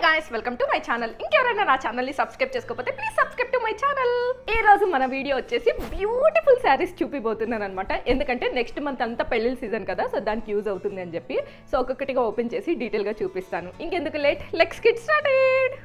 guys, welcome to my channel. ఇంకెవరైనా నా channel ని సబ్స్క్రైబ్ చేసుకోకపోతే please subscribe to my channel. ఈ రోజు మన వీడియో వచ్చేసి బ్యూటిఫుల్ సారీస్ చూపిపోతున్నాను అన్నమాట. ఎందుకంటే నెక్స్ట్ మంత్ అంతా పెళ్లిల సీజన్ కదా, సో దానికి యూజ్ అవుతుంది అని చెప్పి సో ఒక్కొక్కటిగా ఓపెన్ చేసి డీటెయిల్ గా చూపిస్తాను. ఇంకెందుకు late, let's get started.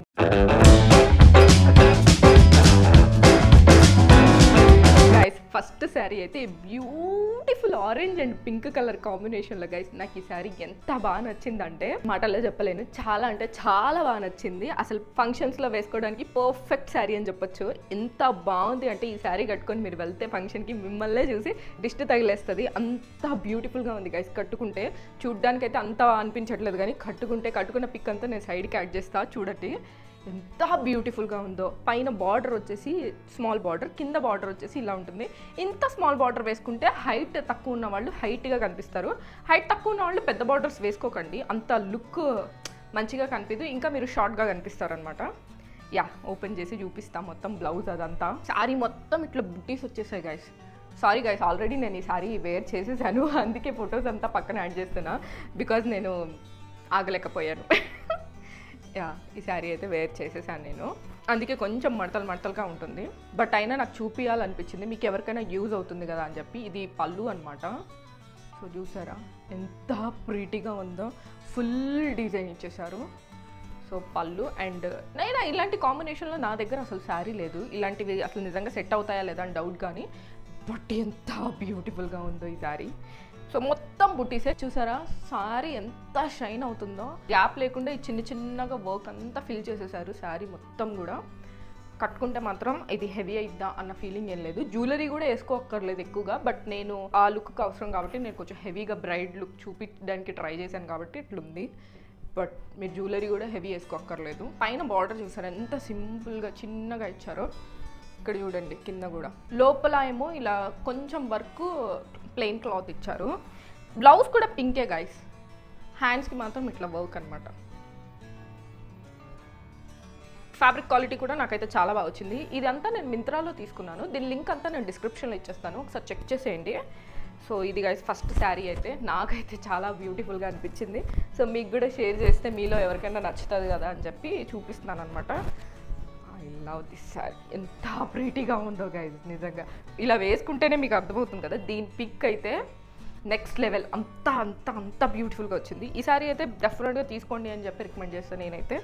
Guys first sari అయితే beautiful orange and pink colour కాంబినేషన్లో గైస్ నాకు ఈ శారీ ఎంత బాగా నచ్చిందంటే మాటల్లో చెప్పలేను. చాలా అంటే చాలా బాగా నచ్చింది. అసలు ఫంక్షన్స్లో వేసుకోవడానికి పర్ఫెక్ట్ శారీ అని చెప్పొచ్చు. ఎంత బాగుంది అంటే ఈ శారీ కట్టుకొని మీరు వెళ్తే ఫంక్షన్కి మిమ్మల్నే చూసి దిష్టి తగిలేస్తుంది. అంత బ్యూటిఫుల్గా ఉంది గైస్. కట్టుకుంటే చూడ్డానికి అయితే అంత అనిపించట్లేదు, కానీ కట్టుకున్న పిక్ అంతా నేను సైడ్కి యాడ్ చేస్తా చూడండి ఎంత బ్యూటిఫుల్గా ఉందో. పైన బార్డర్ వచ్చేసి స్మాల్ బార్డర్, కింద బార్డర్ వచ్చేసి ఇలా ఉంటుంది. ఇంత స్మాల్ బార్డర్ వేసుకుంటే హైట్ తక్కువ ఉన్న వాళ్ళు హైట్గా కనిపిస్తారు. హైట్ తక్కువ ఉన్న వాళ్ళు పెద్ద బార్డర్స్ వేసుకోకండి, అంత లుక్ మంచిగా కనిపించదు, ఇంకా మీరు షార్ట్గా కనిపిస్తారనమాట. యా ఓపెన్ చేసి చూపిస్తాం మొత్తం బ్లౌజ్ అదంతా. శారీ మొత్తం ఇట్లా బుట్టీస్ వచ్చేసాయి గైస్. సారీ గైస్, ఆల్రెడీ నేను ఈ శారీ వేర్ చేసేసాను, అందుకే ఫొటోస్ అంతా పక్కన యాడ్ చేస్తున్నా బికాజ్ నేను ఆగలేకపోయాను. యా ఈ శారీ అయితే వేర్ చేసేసాను నేను, అందుకే కొంచెం మడతలుగా ఉంటుంది. బట్ అయినా నాకు చూపించాలనిపించింది, మీకు ఎవరికైనా యూజ్ అవుతుంది కదా అని చెప్పి. ఇది పళ్ళు అనమాట. సో చూసారా ఎంత ప్రీటీగా ఉందో, ఫుల్ డిజైన్ ఇచ్చేసారు. సో పళ్ళు అండ్ నేను ఇలాంటి కాంబినేషన్లో నా దగ్గర అసలు శారీ లేదు. ఇలాంటివి అసలు నిజంగా సెట్ అవుతాయా లేదా అని డౌట్, కానీ బట్ ఎంత బ్యూటిఫుల్గా ఉందో ఈ శారీ. సో మొత్తం బుట్టీసే చూసారా, శారీ ఎంత షైన్ అవుతుందో. గ్యాప్ లేకుండా ఈ చిన్నగా వర్క్ అంతా ఫిల్ చేసేసారు శారీ మొత్తం కూడా. కట్టుకుంటే మాత్రం ఇది హెవీ అయిద్దా అన్న ఫీలింగ్ ఏం లేదు. జ్యువెలరీ కూడా వేసుకోక్కర్లేదు ఎక్కువగా, బట్ నేను ఆ లుక్కి అవసరం కాబట్టి నేను కొంచెం హెవీగా బ్రైడ్ లుక్ చూపించడానికి ట్రై చేశాను కాబట్టి ఇట్లుంది. బట్ మీరు జ్యువెలరీ కూడా హెవీ వేసుకోక్కర్లేదు. పైన బార్డర్ చూసారా ఎంత సింపుల్గా చిన్నగా ఇచ్చారో. ఇక్కడ చూడండి కింద కూడా, లోపల ఏమో ఇలా కొంచెం వర్క్ ప్లెయిన్ క్లాత్ ఇచ్చారు. బ్లౌజ్ కూడా పింకే గైస్. హ్యాండ్స్కి మాత్రం ఇట్లా వర్క్ అనమాట. ఫ్యాబ్రిక్ క్వాలిటీ కూడా నాకైతే చాలా బాగా వచ్చింది. ఇదంతా నేను మింత్రాలో తీసుకున్నాను, దీని లింక్ అంతా నేను డిస్క్రిప్షన్లో ఇచ్చేస్తాను, ఒకసారి చెక్ చేసేయండి. సో ఇది గైస్ ఫస్ట్ శారీ అయితే నాకైతే చాలా బ్యూటిఫుల్గా అనిపించింది. సో మీకు కూడా షేర్ చేస్తే మీలో ఎవరికైనా నచ్చుతుంది కదా అని చెప్పి చూపిస్తున్నాను అనమాట. ఐ లవ్ దిస్ శారీ, ఎంత ప్రీటీగా ఉందో గైజ్. నిజంగా ఇలా వేసుకుంటేనే మీకు అర్థమవుతుంది కదా. దీని పిక్ అయితే నెక్స్ట్ లెవెల్, అంత బ్యూటిఫుల్గా వచ్చింది. ఈ శారీ అయితే డెఫినెట్గా తీసుకోండి అని చెప్పి రికమెండ్ చేస్తాను నేనైతే.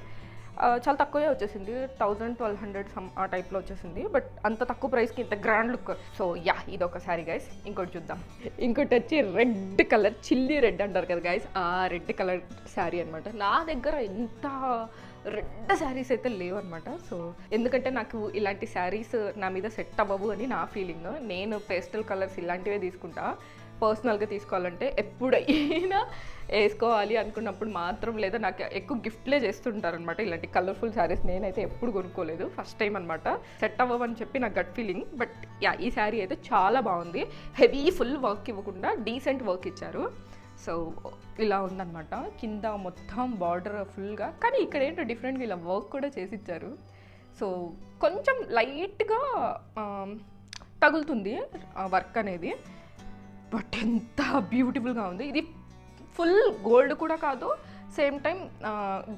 చాలా తక్కువే వచ్చేసింది, 1000-1200 సమ్ ఆ టైప్లో వచ్చేసింది. బట్ అంత తక్కువ ప్రైస్కి ఇంత గ్రాండ్ లుక్. సో యా ఇది ఒక శారీ గైస్. ఇంకోటి చూద్దాం. ఇంకోటి వచ్చి రెడ్ కలర్, చిల్లీ రెడ్ అంటారు కదా గైస్, ఆ రెడ్ కలర్ శారీ అనమాట. నా దగ్గర ఎంత రెడ్ శారీస్ అయితే లేవు అనమాట. సో ఎందుకంటే నాకు ఇలాంటి శారీస్ నా మీద సెట్ అవ్వవు అని నా ఫీలింగ్. నేను పేస్టల్ కలర్స్ ఇలాంటివే తీసుకుంటా. పర్సనల్గా తీసుకోవాలంటే ఎప్పుడైనా వేసుకోవాలి అనుకున్నప్పుడు మాత్రం, లేదా నాకు ఎక్కువ గిఫ్ట్లే చేస్తుంటారు అనమాట ఇలాంటి కలర్ఫుల్ శారీస్. నేనైతే ఎప్పుడు కొనుక్కోలేదు, ఫస్ట్ టైం అనమాట. సెట్ అవ్వమని చెప్పి నాకు గట్ ఫీలింగ్. బట్ యా ఈ శారీ అయితే చాలా బాగుంది. హెవీ ఫుల్ వర్క్ ఇవ్వకుండా డీసెంట్ వర్క్ ఇచ్చారు. సో ఇలా ఉందన్నమాట. కింద మొత్తం బార్డర్ ఫుల్గా, కానీ ఇక్కడ ఏంటో డిఫరెంట్గా ఇలా వర్క్ కూడా చేసి ఇచ్చారు. సో కొంచెం లైట్గా తగులుతుంది వర్క్ అనేది, బట్ ఎంత బ్యూటిఫుల్గా ఉంది. ఇది ఫుల్ గోల్డ్ కూడా కాదు, same time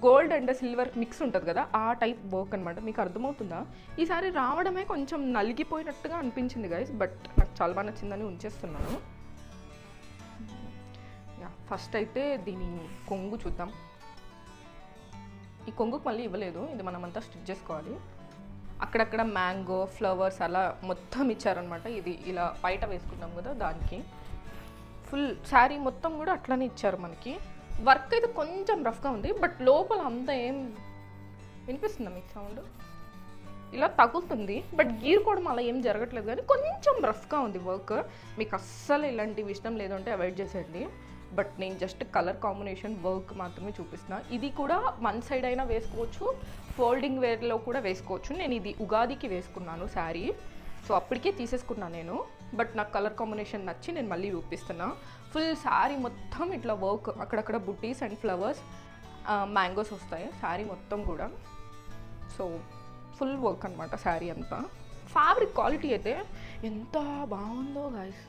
gold and silver mix ఉంటుంది కదా, ఆ టైప్ వర్క్ అనమాట. మీకు అర్థమవుతుందా? ఈసారి రావడమే కొంచెం నలిగిపోయినట్టుగా అనిపించింది గైస్, బట్ నాకు చాలా బాగా నచ్చిందని ఉంచేస్తున్నాను. ఫస్ట్ అయితే దీని కొంగు చూద్దాం. ఈ కొంగుకు మళ్ళీ ఇవ్వలేదు, ఇది మనమంతా స్టిచ్ చేసుకోవాలి. అక్కడక్కడ మ్యాంగో ఫ్లవర్స్ అలా మొత్తం ఇచ్చారనమాట. ఇది ఇలా బయట వేసుకున్నాం కదా దానికి. ఫుల్ శారీ మొత్తం కూడా అట్లానే ఇచ్చారు మనకి. వర్క్ అయితే కొంచెం రఫ్గా ఉంది, బట్ లోపల అంతా ఏం వినిపిస్తుందా మీకు సౌండ్? ఇలా తగులుతుంది, బట్ గీరుకోవడం అలా ఏం జరగట్లేదు, కానీ కొంచెం రఫ్గా ఉంది వర్క్. మీకు అస్సలు ఇలాంటివి ఇష్టం లేదు అంటే అవాయిడ్ చేసేయండి. బట్ నేను జస్ట్ కలర్ కాంబినేషన్ వర్క్ మాత్రమే చూపిస్తున్నా. ఇది కూడా వన్ సైడ్ అయినా వేసుకోవచ్చు, ఫోల్డింగ్ వేర్లో కూడా వేసుకోవచ్చు. నేను ఇది ఉగాదికి వేసుకున్నాను శారీ, సో అప్పటికే తీసేసుకున్నాను నేను. బట్ నాకు కలర్ కాంబినేషన్ నచ్చి నేను మళ్ళీ చూపిస్తున్నా. ఫుల్ శారీ మొత్తం ఇట్లా వర్క్, అక్కడక్కడ బుట్టీస్ అండ్ ఫ్లవర్స్, మ్యాంగోస్ వస్తాయి శారీ మొత్తం కూడా. సో ఫుల్ వర్క్ అనమాట శారీ అంతా. ఫ్యాబ్రిక్ క్వాలిటీ అయితే ఎంత బాగుందో గైస్.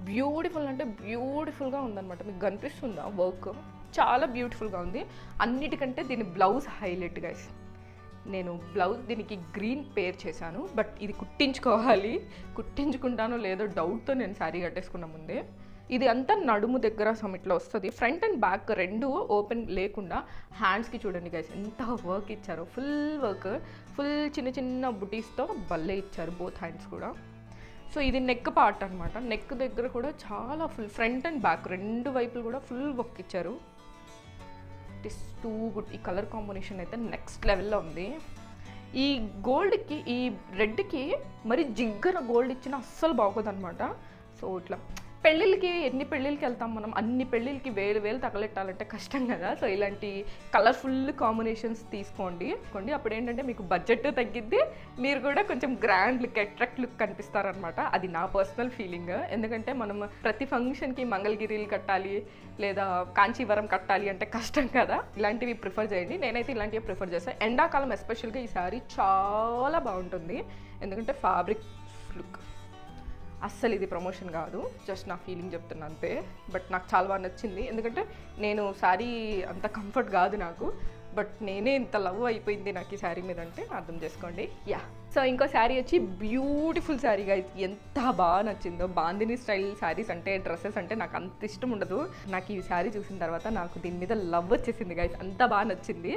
బ్యూటిఫుల్ అంటే బ్యూటిఫుల్గా ఉందన్నమాట. మీకు కనిపిస్తుందా వర్క్? చాలా బ్యూటిఫుల్గా ఉంది. అన్నిటికంటే దీని బ్లౌజ్ హైలైట్ గైస్. నేను బ్లౌజ్ దీనికి గ్రీన్ పేర్ చేశాను, బట్ ఇది కుట్టించుకోవాలి. కుట్టించుకుంటానో లేదో డౌట్తో నేను శారీ కట్టేసుకున్న ముందే. ఇది అంతా నడుము దగ్గర సమిట్లో వస్తుంది. ఫ్రంట్ అండ్ బ్యాక్ రెండు ఓపెన్ లేకుండా హ్యాండ్స్కి చూడండి గైస్ ఎంత వర్క్ ఇచ్చారో. ఫుల్ వర్క్, ఫుల్ చిన్న చిన్న బుటీస్తో భలే ఇచ్చారు బోత్ హ్యాండ్స్ కూడా. సో ఇది నెక్ పార్ట్ అనమాట. నెక్ దగ్గర కూడా చాలా ఫుల్ ఫ్రంట్ అండ్ బ్యాక్ రెండు వైపులు కూడా ఫుల్ వర్క్ ఇచ్చారు. It is too good. ఈ కలర్ కాంబినేషన్ అయితే నెక్స్ట్ లెవెల్లో ఉంది. ఈ గోల్డ్కి ఈ రెడ్కి మరి జిగ్గర గోల్డ్ ఇచ్చిన అస్సలు బాగోదు అనమాట. సో ఇట్లా పెళ్ళిళ్ళకి ఎన్ని పెళ్ళిళ్ళకి వెళ్తాం మనం, అన్ని పెళ్ళిళ్ళకి వేలు తగలెట్టాలంటే కష్టం కదా. సో ఇలాంటి కలర్ఫుల్ కాంబినేషన్స్ తీసుకోండి. అప్పుడు ఏంటంటే మీకు బడ్జెట్ తగ్గిద్ది, మీరు కూడా కొంచెం గ్రాండ్ లుక్ అట్రాక్ట్ లుక్ కనిపిస్తారనమాట. అది నా పర్సనల్ ఫీలింగ్. ఎందుకంటే మనం ప్రతి ఫంక్షన్కి మంగళగిరిలు కట్టాలి లేదా కాంచీవరం కట్టాలి అంటే కష్టం కదా. ఇలాంటివి ప్రిఫర్ చేయండి. నేనైతే ఇలాంటివి ప్రిఫర్ చేస్తాను. ఎండాకాలం ఎస్పెషల్గా ఈ శారీ చాలా బాగుంటుంది. ఎందుకంటే ఫ్యాబ్రిక్ లుక్ అస్సలు ఇది ప్రమోషన్ కాదు, జస్ట్ నా ఫీలింగ్ చెప్తున్నా అంతే. బట్ నాకు చాలా బాగా నచ్చింది. ఎందుకంటే నేను శారీ అంత కంఫర్ట్ కాదు నాకు, బట్ నేనే ఇంత లవ్ అయిపోయింది నాకు ఈ శారీ మీద అంటే అర్థం చేసుకోండి. యా, సో ఇంకో శారీ వచ్చి బ్యూటిఫుల్ శారీ గైస్. ఎంత బాగా నచ్చిందో. బాందిని స్టైల్ శారీస్ అంటే, డ్రెస్సెస్ అంటే నాకు అంత ఇష్టం ఉండదు. నాకు ఈ శారీ చూసిన తర్వాత నాకు దీని మీద లవ్ వచ్చేసింది గైస్. అంత బాగా నచ్చింది.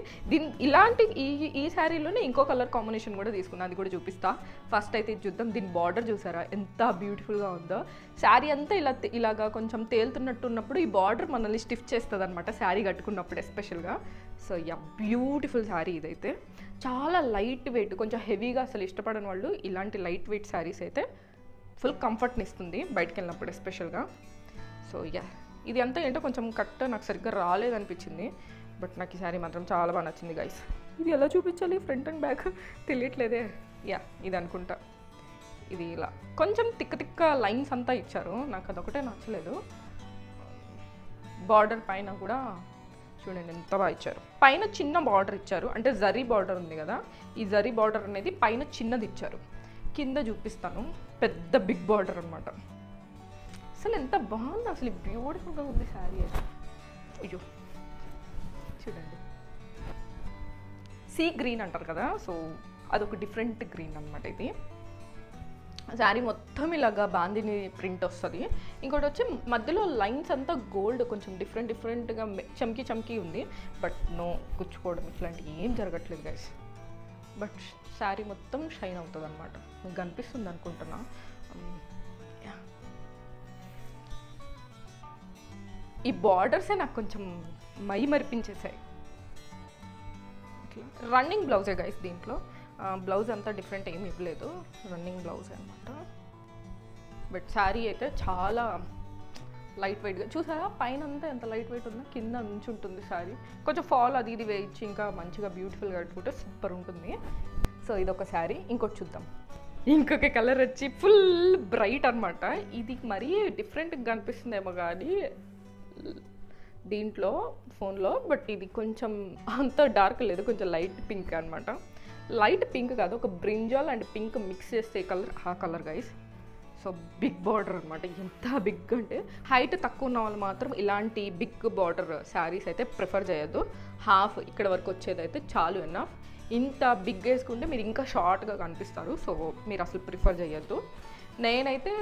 ఇలాంటి ఈ శారీలోనే ఇంకో కలర్ కాంబినేషన్ కూడా తీసుకున్నాను, అది కూడా చూపిస్తా. ఫస్ట్ అయితే చూద్దాం. దీని బార్డర్ చూసారా ఎంత బ్యూటిఫుల్గా ఉందో. శారీ అంతా ఇలాగా కొంచెం తేలుతున్నట్టు ఉన్నప్పుడు ఈ బార్డర్ మనల్ని స్టిఫ్ చేస్తుంది అనమాట శారీ కట్టుకున్నప్పుడు ఎస్పెషల్గా. సో యా, బ్యూటిఫుల్ శారీ ఇదైతే. చాలా లైట్ వెయిట్, కొంచెం హెవీగా అసలు ఇష్టపడని వాళ్ళు ఇలాంటి లైట్ వెయిట్ శారీస్ అయితే ఫుల్ కంఫర్ట్ని ఇస్తుంది బయటకు వెళ్ళినప్పుడు ఎస్పెషల్గా. సో యా, ఇది అంతా ఏంటో కొంచెం కట్ నాకు సరిగ్గా రాలేదనిపించింది, బట్ నాకు ఈ శారీ మాత్రం చాలా బాగా నచ్చింది గైస్. ఇది ఎలా చూపించాలి ఫ్రంట్ అండ్ బ్యాక్ తెలియట్లేదే. యా, ఇది అనుకుంటా. ఇది ఇలా కొంచెం తిక్క లైన్స్ అంతా ఇచ్చారు, నాకు అదొకటే నచ్చలేదు. బార్డర్ పైన కూడా చూడండి ఎంత బాగా ఇచ్చారు. పైన చిన్న బార్డర్ ఇచ్చారు, అంటే జరీ బార్డర్ ఉంది కదా, ఈ జరీ బార్డర్ అనేది పైన చిన్నది ఇచ్చారు. కింద చూపిస్తాను, పెద్ద బిగ్ బార్డర్ అనమాట. అసలు ఎంత బాగుంది, అసలు బ్యూటిఫుల్గా ఉంది శారీ అయితే. అయ్యో చూడండి, సీ గ్రీన్ అంటారు కదా, సో అదొక డిఫరెంట్ గ్రీన్ అనమాట ఇది. శారీ మొత్తం ఇలాగా బాందిని ప్రింట్ వస్తుంది. ఇంకోటి వచ్చి మధ్యలో లైన్స్ అంతా గోల్డ్, కొంచెం డిఫరెంట్గా చమ్కీ ఉంది. బట్ నో గుచ్చుకోవడం ఇట్లాంటివి ఏం జరగట్లేదు గైస్. బట్ శారీ మొత్తం షైన్ అవుతుంది అనమాట. మీకు కనిపిస్తుంది అనుకుంటున్నా. ఈ బార్డర్సే నాకు కొంచెం మరిపించేసాయి. ఇట్లా రన్నింగ్ బ్లౌజే గైస్. దీంట్లో బ్లౌజ్ అంతా డిఫరెంట్ ఏమి ఇవ్వలేదు, రన్నింగ్ బ్లౌజ్ అనమాట. బట్ శారీ అయితే చాలా లైట్ వెయిట్గా చూసారా, పైన అంతా ఎంత లైట్ వెయిట్ ఉందో, కింద నుంచి ఉంటుంది శారీ. కొంచెం ఫాల్ అది ఇది వేయించి ఇంకా మంచిగా బ్యూటిఫుల్గా కట్టుకుంటే సూపర్ ఉంటుంది. సో ఇదొక శారీ. ఇంకోటి చూద్దాం. ఇంకొక కలర్ వచ్చి ఫుల్ బ్రైట్ అనమాట. ఇది మరీ డిఫరెంట్గా కనిపిస్తుందేమో కానీ దీంట్లో ఫోన్లో, బట్ ఇది కొంచెం అంత డార్క్ లేదు, కొంచెం లైట్ పింక్ అనమాట. లైట్ పింక్ కాదు, ఒక బ్రింజాల్ అండ్ పింక్ మిక్స్ చేస్తే కలర్, ఆ colour guys. So big border అనమాట. ఎంత బిగ్ అంటే హైట్ తక్కువ ఉన్న వాళ్ళు మాత్రం ఇలాంటి బిగ్ బార్డర్ శారీస్ అయితే ప్రిఫర్ చేయొద్దు. హాఫ్ ఇక్కడ వరకు వచ్చేదైతే చాలు ఎనఫ్. ఇంత బిగ్ వేసుకుంటే మీరు ఇంకా షార్ట్గా కనిపిస్తారు. సో మీరు అసలు ప్రిఫర్ చేయొద్దు. నేనైతే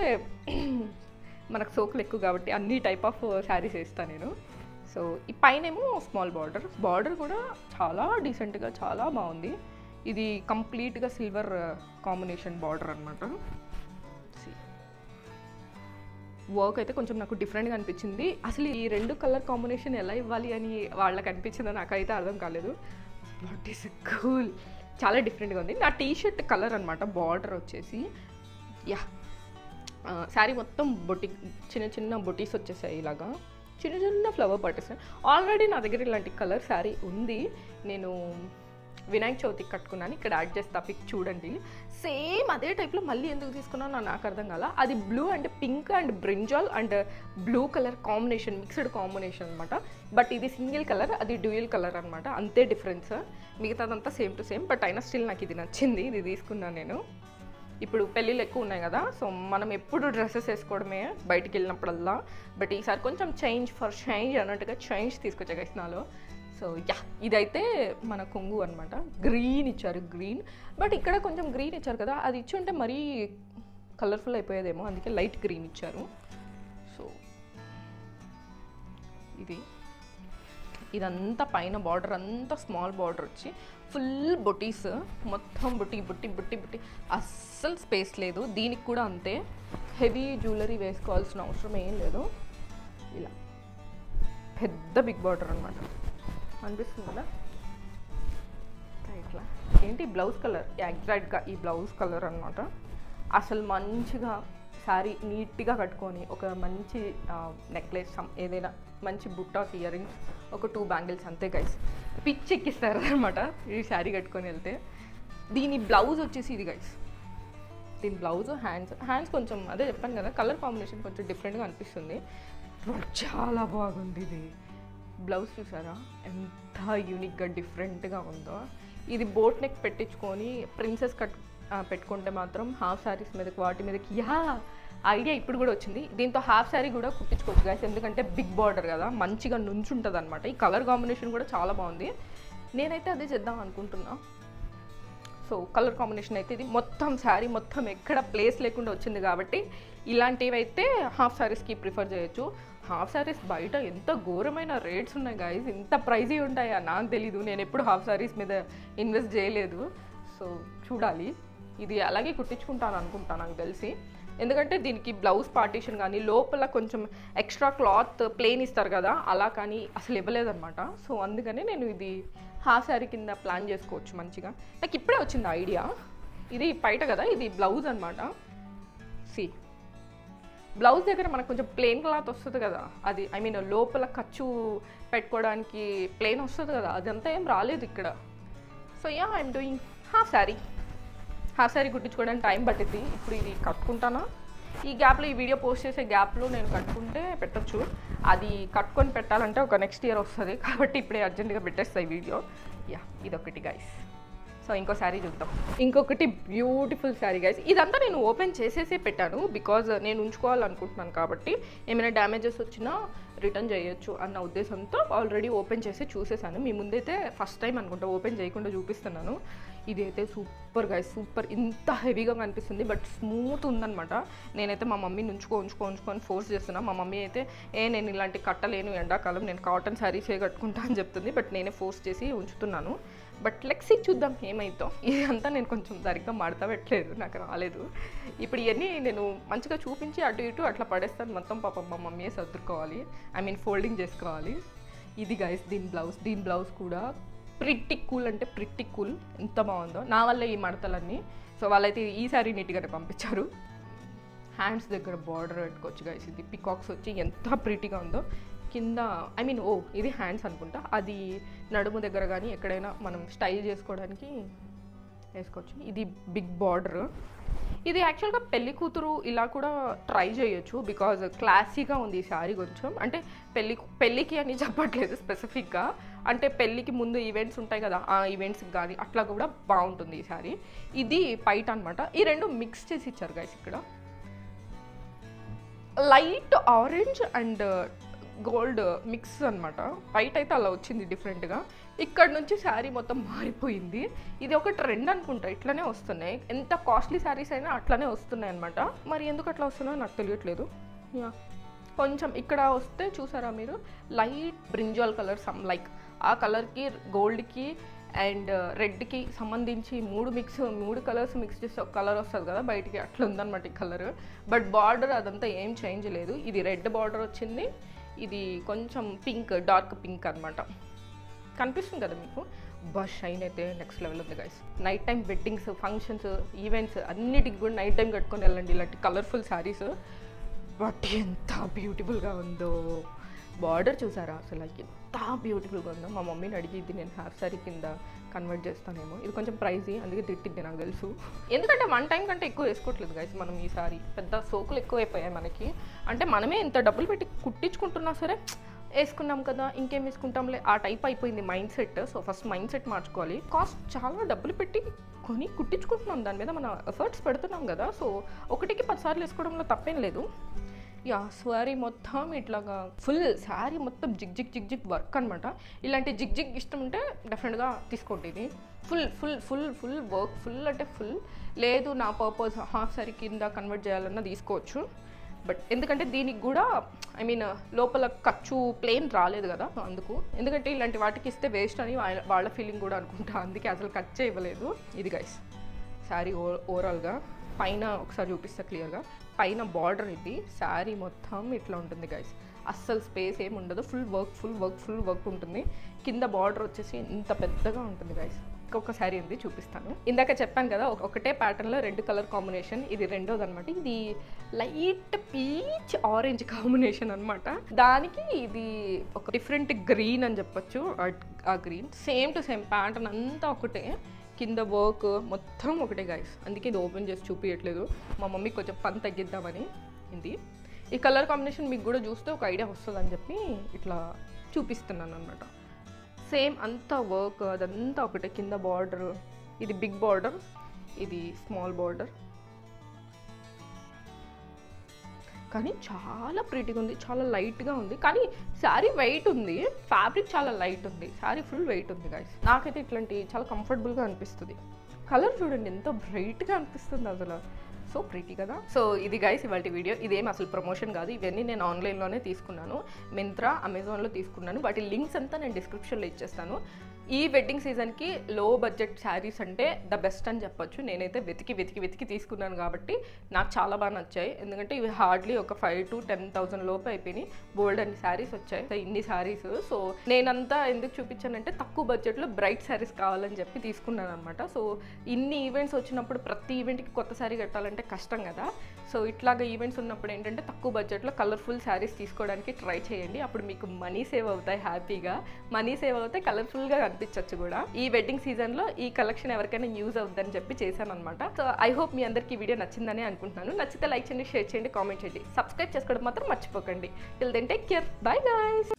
మనకు సోకులు ఎక్కువ కాబట్టి అన్ని టైప్ ఆఫ్ శారీస్ వేస్తాను నేను. సో ఈ పైనేమో స్మాల్ బార్డర్ కూడా చాలా డీసెంట్గా చాలా బాగుంది. ఇది కంప్లీట్గా సిల్వర్ కాంబినేషన్ బార్డర్ అనమాట. వర్క్ అయితే కొంచెం నాకు డిఫరెంట్గా అనిపించింది. అసలు ఈ రెండు కలర్ కాంబినేషన్ ఎలా ఇవ్వాలి అని వాళ్ళకి అనిపించిందో నాకైతే అర్థం కాలేదు. వాట్ ఈస్ కూల్, చాలా డిఫరెంట్గా ఉంది. నా టీషర్ట్ కలర్ అనమాట. బార్డర్ వచ్చేసి యా, శారీ మొత్తం చిన్న బొటీస్ వచ్చేసాయి. ఇలాగా చిన్న ఫ్లవర్ బటర్స్. ఆల్రెడీ నా దగ్గర ఇలాంటి కలర్ శారీ ఉంది, నేను వినాయక చవితికి కట్టుకున్నాను. ఇక్కడ యాడ్ చేస్తా, పిక్ చూడండి. సేమ్ అదే టైప్లో మళ్ళీ ఎందుకు తీసుకున్నాను నాకు అర్థం కాల. అది blue and pink and brinjal and blue colour combination, mixed combination అనమాట. బట్ ఇది సింగిల్ కలర్, అది డ్యూయల్ కలర్ అనమాట. అంతే డిఫరెన్స్, మిగతాదంతా సేమ్ టు సేమ్. బట్ అయినా స్టిల్ నాకు ఇది నచ్చింది, ఇది తీసుకున్నాను నేను. ఇప్పుడు పెళ్ళిళ్ళు ఎక్కువ ఉన్నాయి కదా, సో మనం ఎప్పుడు డ్రెస్సెస్ వేసుకోవడమే బయటికి వెళ్ళినప్పుడల్లా. బట్ ఈసారి కొంచెం చేంజ్ అన్నట్టుగా చేంజ్ తీసుకొచ్చా గైస్ నాలో. సో యా, ఇదైతే మన కొంగు అనమాట. గ్రీన్ ఇచ్చారు, గ్రీన్. బట్ ఇక్కడ కొంచెం గ్రీన్ ఇచ్చారు కదా, అది ఇచ్చి ఉంటే మరీ కలర్ఫుల్ అయిపోయేదేమో, అందుకే లైట్ గ్రీన్ ఇచ్చారు. సో ఇదంతా పైన బార్డర్ అంతా స్మాల్ బార్డర్ వచ్చి ఫుల్ బొటీస్, మొత్తం బుట్టి అస్సలు స్పేస్ లేదు. దీనికి కూడా అంతే, హెవీ జ్యువెలరీ వేసుకోవాల్సిన అవసరం ఏం లేదు. ఇలా పెద్ద బిగ్ బార్డర్ అనమాట, అనిపిస్తుంది కదా ఇట్లా. ఏంటి బ్లౌజ్ కలర్, ఎగ్జాక్ట్గా ఈ బ్లౌజ్ కలర్ అనమాట. అసలు మంచిగా శారీ నీట్గా కట్టుకొని ఒక మంచి నెక్లెస్, ఏదైనా మంచి బుట్టాస్, ఇయర్ రింగ్స్, ఒక 2 బ్యాంగిల్స్ అంతే గైస్, పిచ్చి ఎక్కిస్తారు అనమాట ఈ శారీ కట్టుకొని వెళ్తే. దీని బ్లౌజ్ వచ్చేసి ఇది గైస్, దీని బ్లౌజ్ హ్యాండ్స్ కొంచెం అదే చెప్పాను కదా, కలర్ కాంబినేషన్ కొంచెం డిఫరెంట్గా అనిపిస్తుంది. చాలా బాగుంది ఇది. బ్లౌజ్ చూసారా ఎంత యూనిక్గా డిఫరెంట్గా ఉందో. ఇది బోట్ నెక్ పెట్టించుకొని ప్రిన్సెస్ పెట్టుకుంటే మాత్రం హాఫ్ శారీస్ మీదకి వాటి మీదకి ఐడియా ఇప్పుడు కూడా వచ్చింది. దీంతో హాఫ్ శారీ కూడా కుట్టించుకోవచ్చు గైస్, ఎందుకంటే బిగ్ బార్డర్ కదా, మంచిగా నుంచుంటుంది అనమాట. ఈ కలర్ కాంబినేషన్ కూడా చాలా బాగుంది. నేనైతే అదే చేద్దాం అనుకుంటున్నా. సో కలర్ కాంబినేషన్ అయితే ఇది మొత్తం శారీ మొత్తం ఎక్కడ ప్లేస్ లేకుండా వచ్చింది కాబట్టి ఇలాంటివి అయితే హాఫ్ శారీస్కి ప్రిఫర్ చేయొచ్చు. హాఫ్ శారీస్ బయట ఎంత ఘోరమైన రేట్స్ ఉన్నాయి గైస్, ఇంత ప్రైజీ ఉంటాయా నాకు తెలీదు. నేను ఎప్పుడు హాఫ్ శారీస్ మీద ఇన్వెస్ట్ చేయలేదు. సో చూడాలి, ఇది అలాగే కుట్టించుకుంటాను అనుకుంటాను నాకు తెలిసి. ఎందుకంటే దీనికి బ్లౌజ్ పార్టీషన్ కానీ లోపల కొంచెం ఎక్స్ట్రా క్లాత్ ప్లెయిన్ ఇస్తారు కదా, అలా కానీ అసలు ఇవ్వలేదన్నమాట. సో అందుకనే నేను ఇది హాఫ్ శారీ కింద ప్లాన్ చేసుకోవచ్చు మంచిగా. నాకు ఇప్పుడే వచ్చింది ఐడియా. ఇది బయట కదా, ఇది బ్లౌజ్ అనమాట. బ్లౌజ్ దగ్గర మనకు కొంచెం ప్లెయిన్ క్లాత్ వస్తుంది కదా, అది ఐ మీన్ లోపల ఖర్చు పెట్టుకోవడానికి ప్లెయిన్ వస్తుంది కదా, అదంతా ఏం రాలేదు ఇక్కడ. So yeah, I'm doing half sari కుట్టించుకోవడానికి టైం పట్టింది. ఇప్పుడు ఇది కట్టుకుంటానా, ఈ గ్యాప్లో ఈ వీడియో పోస్ట్ చేసే గ్యాప్లో నేను కట్టుకుంటే పెట్టచ్చు. అది కట్టుకొని పెట్టాలంటే ఒక నెక్స్ట్ ఇయర్ వస్తుంది కాబట్టి ఇప్పుడే అర్జెంటుగా పెట్టేస్తాయి వీడియో. యా, ఇదొకటి గైస్. సో ఇంకో శారీ చూద్దాం. ఇంకొకటి బ్యూటిఫుల్ శారీ గైస్. ఇదంతా నేను ఓపెన్ చేసేసే పెట్టాను, బికాజ్ నేను ఉంచుకోవాలనుకుంటున్నాను కాబట్టి ఏమైనా డ్యామేజెస్ వచ్చినా రిటర్న్ చేయొచ్చు అన్న ఉద్దేశంతో ఆల్రెడీ ఓపెన్ చేసి చూసేసాను. మీ ముందైతే ఫస్ట్ టైం అనుకుంటా ఓపెన్ చేయకుండా చూపిస్తున్నాను. ఇది అయితే సూపర్ గైస్, సూపర్. ఇంత హెవీగా కనిపిస్తుంది బట్ స్మూత్ ఉందనమాట. నేనైతే మా మమ్మీని ఉంచుకొని ఫోర్స్ చేస్తున్నా. మా మమ్మీ అయితే నేను ఇలాంటి కట్టలేను, ఎండాకాలం నేను కాటన్ శారీసే కట్టుకుంటా అని చెప్తుంది. బట్ నేనే ఫోర్స్ చేసి ఉంచుతున్నాను. బట్ లెక్సీ చూద్దాం ఏమైతో. ఇదంతా నేను కొంచెం సరిగ్గా మడత పెట్టలేదు, నాకు రాలేదు. ఇప్పుడు ఇవన్నీ నేను మంచిగా చూపించి అటు ఇటు అట్లా పడేస్తాను మొత్తం. పాపం మా మమ్మీయే సర్దుకోవాలి, ఐ మీన్ ఫోల్డింగ్ చేసుకోవాలి. ఇది గైస్ దీని బ్లౌజ్ కూడా ప్రిట్టి కూల్, అంటే ప్రిట్టి కూల్. ఎంత బాగుందో, నా వల్ల ఈ మడతలన్నీ. సో వాళ్ళైతే ఈ సారీ నీట్గానే పంపించారు. హ్యాండ్స్ దగ్గర బార్డర్ పెట్టుకోవచ్చు గైస్. ఇది పికాక్స్ వచ్చి ఎంత ప్రిటీగా ఉందో. కింద ఐ మీన్ ఇది హ్యాండ్స్ అనుకుంటా, అది నడుము దగ్గర కానీ ఎక్కడైనా మనం స్టైల్ చేసుకోవడానికి వేసుకోవచ్చు. ఇది బిగ్ బార్డర్. ఇది యాక్చువల్గా పెళ్లి కూతురు ఇలా కూడా ట్రై చేయొచ్చు, బికాజ్ క్లాసీగా ఉంది ఈ శారీ. కొంచెం అంటే పెళ్ళికి అని చెప్పట్లేదు స్పెసిఫిక్గా, అంటే పెళ్ళికి ముందు ఈవెంట్స్ ఉంటాయి కదా, ఆ ఈవెంట్స్కి కానీ అట్లా కూడా బాగుంటుంది ఈ శారీ. ఇది పైట అనమాట. ఈ రెండు మిక్స్ చేసి ఇచ్చారు గైస్. ఇక్కడ light orange and gold mix అనమాట. బయట అయితే అలా వచ్చింది డిఫరెంట్గా. ఇక్కడ నుంచి శారీ మొత్తం మారిపోయింది. ఇది ఒక ట్రెండ్ అనుకుంటా, ఇట్లానే వస్తున్నాయి. ఎంత కాస్ట్లీ శారీస్ అయినా అట్లానే వస్తున్నాయి అనమాట. మరి ఎందుకు అట్లా వస్తున్నాయో నాకు తెలియట్లేదు. కొంచెం ఇక్కడ వస్తే చూసారా మీరు, light brinjal colour, some like ఆ కలర్కి గోల్డ్కి అండ్ రెడ్కి సంబంధించి మూడు కలర్స్ మిక్స్ చేస్తే ఒక కలర్ వస్తుంది కదా బయటికి, అట్లా ఉందన్నమాట ఈ కలర్. బట్ బార్డర్ అదంతా ఏం చేంజ్ లేదు. ఇది రెడ్ బార్డర్ వచ్చింది, ఇది కొంచెం పింక్, డార్క్ పింక్ అనమాట. కనిపిస్తుంది కదా మీకు. బస్ షైన్ అయితే నెక్స్ట్ లెవెల్ ఉంది guys. Night time weddings, functions, events అన్నిటికి కూడా నైట్ టైం కట్టుకొని వెళ్ళండి ఇలాంటి కలర్ఫుల్ శారీస్. బట్ ఎంత బ్యూటిఫుల్గా ఉందో. బార్డర్ చూసారా అసలు ఎంత బ్యూటిఫుల్గా ఉందో. మా మమ్మీని అడిగిద్ది నేను హాఫ్ శారీ కింద కన్వర్ట్ చేస్తానేమో. ఇది కొంచెం ప్రైజీ, అందుకే తిట్టిద్ది నాకు తెలుసు. ఎందుకంటే 1 టైం కంటే ఎక్కువ వేసుకోవట్లేదు గైస్ మనం ఈ సారీ. పెద్ద సోకులు ఎక్కువైపోయాయి మనకి. అంటే మనమే ఇంత డబ్బులు పెట్టి కుట్టించుకుంటున్నా సరే వేసుకున్నాం కదా ఇంకేం వేసుకుంటాంలే ఆ టైప్ అయిపోయింది mind set. So first mind set మార్చుకోవాలి. కాస్ట్ చాలా డబ్బులు పెట్టి కొని కుట్టించుకుంటున్నాం, దాని మీద మన ఎఫర్ట్స్ పెడుతున్నాం కదా. సో ఒకటికి 10 సార్లు వేసుకోవడంలో తప్పేం లేదు. యా శారీ మొత్తం ఇట్లాగా ఫుల్ శారీ మొత్తం zig zig zig zig work అనమాట. ఇలాంటి జిగ్ జిగ్ ఇష్టం ఉంటే డెఫినెట్గా తీసుకోండి. ఇది full full full full work, full అంటే ఫుల్. లేదు నా పర్పస్ హాఫ్ శారీ కింద కన్వర్ట్ చేయాలన్నా తీసుకోవచ్చు. బట్ ఎందుకంటే దీనికి కూడా ఐ మీన్ లోపల ఖర్చు ప్లేన్ రాలేదు కదా అందుకు. ఎందుకంటే ఇలాంటి వాటికి ఇస్తే వేస్ట్ అని వాళ్ళ ఫీలింగ్ కూడా అనుకుంటా, అందుకే అసలు ఖర్చే ఇవ్వలేదు. ఇది గైస్ శారీ ఓవరాల్గా పైన ఒకసారి చూపిస్తా క్లియర్గా. పైన బార్డర్ ఇది, శారీ మొత్తం ఇట్లా ఉంటుంది గైస్. అస్సలు స్పేస్ ఏమి ఉండదు, full work full work full work ఉంటుంది. కింద బార్డర్ వచ్చేసి ఇంత పెద్దగా ఉంటుంది గైస్. ఇంకొక శారీ ఉంది చూపిస్తాను. ఇందాక చెప్పాను కదా ఒకటే ప్యాటర్న్లో 2 కలర్ కాంబినేషన్, ఇది రెండోది అనమాట. ఇది లైట్ పీచ్ ఆరెంజ్ కాంబినేషన్ అనమాట. దానికి ఇది ఒక డిఫరెంట్ గ్రీన్ అని చెప్పొచ్చు. ఆ green same to same pattern అంతా ఒకటే, కింద వర్క్ మొత్తం ఒకటే గైస్. అందుకే ఇది ఓపెన్ చేసి చూపించట్లేదు, మా మమ్మీ కొంచెం పని తగ్గిద్దామని. ఇది ఈ కలర్ కాంబినేషన్ మీకు కూడా చూస్తే ఒక ఐడియా వస్తుంది అని చెప్పి ఇట్లా చూపిస్తున్నాను అనమాట. సేమ్ అంతా వర్క్ అదంతా ఒకటే. కింద బార్డర్ ఇది బిగ్ బార్డర్, ఇది స్మాల్ బార్డర్. కానీ చాలా ప్రీటీగా ఉంది, చాలా లైట్గా ఉంది. కానీ శారీ వెయిట్ ఉంది, ఫ్యాబ్రిక్ చాలా లైట్ ఉంది, శారీ ఫుల్ వెయిట్ ఉంది గైస్. నాకైతే ఇట్లాంటి చాలా కంఫర్టబుల్గా అనిపిస్తుంది. కలర్ చూడండి ఎంత బ్రైట్గా అనిపిస్తుంది అసలు, సో ప్రీటీ కదా. సో ఇది గైస్ ఇవాళ వీడియో. ఇదేం అసలు ప్రమోషన్ కాదు, ఇవన్నీ నేను ఆన్లైన్లోనే తీసుకున్నాను. మింత్రా, అమెజాన్లో తీసుకున్నాను. వాటి లింక్స్ అంతా నేను డిస్క్రిప్షన్లో ఇచ్చేస్తాను. ఈ వెడ్డింగ్ సీజన్కి లో బడ్జెట్ శారీస్ అంటే ద బెస్ట్ అని చెప్పొచ్చు. నేనైతే వెతికి తీసుకున్నాను కాబట్టి నాకు చాలా బాగా నచ్చాయి. ఎందుకంటే ఇవి హార్డ్లీ ఒక 5,000 to 10,000 లోపు అయిపోయినాయి. బోల్డ్ అన్ని శారీస్ వచ్చాయి, ఇన్ని శారీస్. సో నేనంతా ఎందుకు చూపించానంటే తక్కువ బడ్జెట్లో బ్రైట్ శారీస్ కావాలని చెప్పి తీసుకున్నాను అనమాట. సో ఇన్ని ఈవెంట్స్ వచ్చినప్పుడు ప్రతి ఈవెంట్కి కొత్త శారీ కట్టాలంటే కష్టం కదా. సో ఇట్లాగా ఈవెంట్స్ ఉన్నప్పుడు ఏంటంటే తక్కువ బడ్జెట్లో కలర్ఫుల్ శారీస్ తీసుకోవడానికి ట్రై చేయండి. అప్పుడు మీకు మనీ సేవ్ అవుతాయి, హ్యాపీగా మనీ సేవ్ అవుతాయి, కలర్ఫుల్గా కనిపించవచ్చు కూడా. ఈ వెడ్డింగ్ సీజన్లో ఈ కలెక్షన్ ఎవరికైనా యూజ్ అవుతుందని చెప్పి చేశాను అనమాట. సో ఐ హోప్ మీ అందరికీ వీడియో నచ్చిందని అనుకుంటున్నాను. నచ్చితే లైక్ చేయండి, షేర్ చేయండి, కామెంట్ చేయండి, సబ్స్క్రైబ్ చేసుకోవడం మాత్రం మర్చిపోకండి. Till then take care, bye guys.